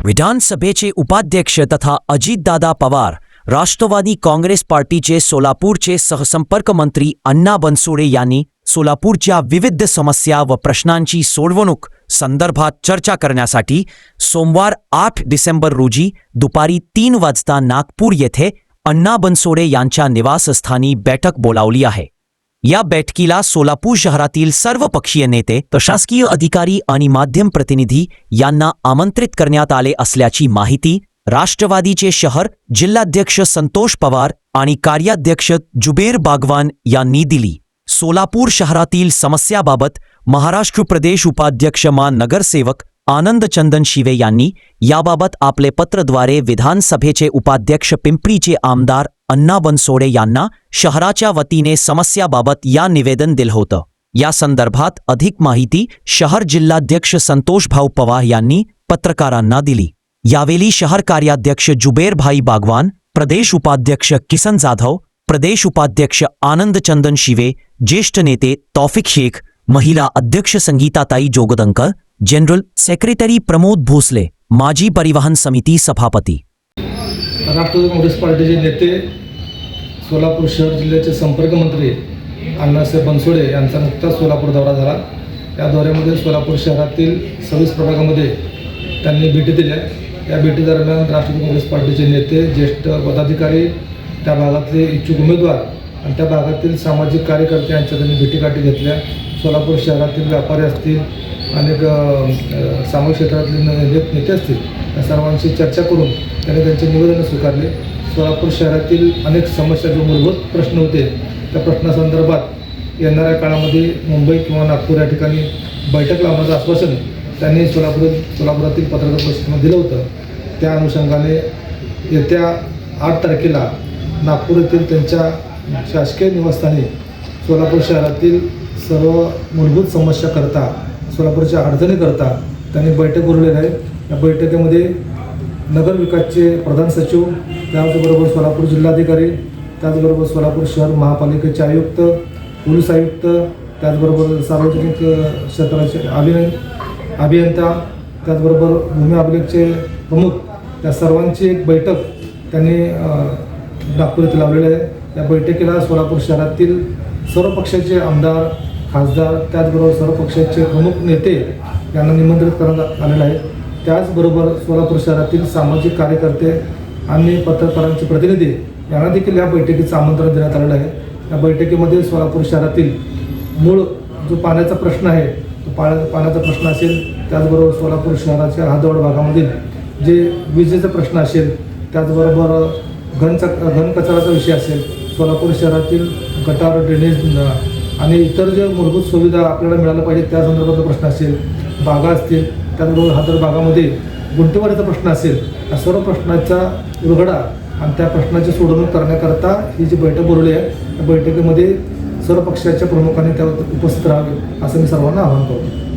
विधानसभेचे उपाध्यक्ष तथा अजितदादा पवार राष्ट्रवादी काँग्रेस पार्टीचे सोलापूरचे सहसंपर्क मंत्री अण्णा बनसोडे यांनी सोलापूरच्या विविध समस्या व प्रश्नांची सोडवणूक संदर्भात चर्चा करण्यासाठी सोमवार 8 डिसेंबर रोजी दुपारी 3 वाजता नागपूर येथे अण्णा बनसोडे यांच्या निवासस्थानी बैठक बोलावली आहे। या बैठकीला सोलापूर शहरातील सर्व पक्षीय नेते, प्रशासकीय अधिकारी आणि माध्यम प्रतिनिधी यांना आमंत्रित करण्यात आले असल्याची माहिती राष्ट्रवादीचे शहर जिल्हाध्यक्ष संतोष पवार आणि कार्याध्यक्ष जुबेर बागवान यांनी दिली। सोलापूर शहरातील समस्याबाबत महाराष्ट्र प्रदेश उपाध्यक्ष नगरसेवक आनंद चंदन शिवे यांनी याबाबत आपले पत्रद्वारे विधानसभेचे उपाध्यक्ष पिंपरीचे आमदार अण्णा बनसोडे यांना शहराच्या वतीने समस्याबाबत या निवेदन दिलं होतं। या संदर्भात अधिक माहिती शहर जिल्हाध्यक्ष संतोष भाऊ पवार यांनी पत्रकारांना दिली। यावेळी शहर कार्याध्यक्ष जुबेर भाई बागवान, प्रदेश उपाध्यक्ष किसन जाधव, प्रदेश उपाध्यक्ष आनंद चंदन शिवे, ज्येष्ठ नेते तौफिक शेख, महिला अध्यक्ष संगीताताई जोगदंकर, जनरल सेक्रेटरी प्रमोद भोसले, माजी परिवहन समिती सभापती। राष्ट्रवादी काँग्रेस पार्टीचे नेते, सोलापूर शहर जिल्ह्याचे संपर्क मंत्री अण्णासाहेब बनसोडे यांचा नुकताच सोलापूर दौरा झाला। या दौऱ्यामध्ये सोलापूर शहरातील 26 प्रभागामध्ये त्यांनी भेटी दिल्या। या भेटीदरम्यान राष्ट्रवादी काँग्रेस पार्टीचे नेते, ज्येष्ठ पदाधिकारी, त्या भागातले इच्छुक उमेदवार आणि त्या भागातील सामाजिक कार्यकर्ते यांच्या त्यांनी भेटीगाठी घेतल्या। सोलापूर शहरातील व्यापारी असतील, अनेक सामाजिक क्षेत्रातले नेते असतील, या सर्वांशी चर्चा करून त्यांनी त्यांचे निवेदन स्वीकारले। सोलापूर शहरातील अनेक समस्या, जो मूलभूत प्रश्न होते, त्या प्रश्नासंदर्भात येणाऱ्या काळामध्ये मुंबई किंवा नागपूर या ठिकाणी बैठक लावण्याचं आश्वासन त्यांनी सोलापुरातील पत्रकार परिषदेमध्ये दिलं होतं। त्या अनुषंगाने येत्या 8 तारखेला नागपूर येथील त्यांच्या शासकीय निवासस्थानी सोलापूर शहरातील सर्व मूलभूत समस्याकरता, सोलापूरच्या अडचणीकरता त्यांनी बैठक बोलवलेली आहे। या बैठकीमध्ये नगर विकासचे प्रधान सचिव, त्याचबरोबर सोलापूर जिल्हाधिकारी, त्याचबरोबर सोलापूर शहर महापालिकेचे आयुक्त, पोलीस आयुक्त, त्याचबरोबर सार्वजनिक क्षेत्राचे अभियंता, त्याचबरोबर भूमी अभिलेखचे प्रमुख, त्या सर्वांची एक बैठक त्यांनी नागपूर येथे लावलेली आहे। या बैठकीला सोलापूर शहरातील सर्व पक्षाचे आमदार, खासदार, त्याचबरोबर सर्व पक्षाचे प्रमुख नेते यांना निमंत्रित करण्यात आलेलं आहे। त्याचबरोबर सोलापूर शहरातील सामाजिक कार्यकर्ते आणि पत्रकारांचे प्रतिनिधी यांना देखील या बैठकीचं आमंत्रण देण्यात आलेलं आहे। या बैठकीमध्ये सोलापूर शहरातील मूळ जो पाण्याचा प्रश्न आहे, तो पाण्याचा प्रश्न असेल, त्याचबरोबर सोलापूर शहराच्या हदवड भागामधील जे विजेचा प्रश्न असेल, त्याचबरोबर घनकचऱ्याचा विषय असेल, सोलापूर शहरातील गटार, ड्रेनेज आणि इतर जे मूलभूत सुविधा आपल्याला मिळाल्या पाहिजे त्या संदर्भाचा प्रश्न असेल, बागा असतील, त्याचबरोबर हदर भागामध्ये गुंठेवारीचा प्रश्न असेल, या सर्व प्रश्नाचा उलगडा आणि त्या प्रश्नाची सोडवणूक करण्याकरता ही जी बैठक बोलवली आहे, त्या बैठकीमध्ये सर्व पक्षाच्या प्रमुखांनी त्यावर उपस्थित राहावे असं मी सर्वांना आवाहन करतो।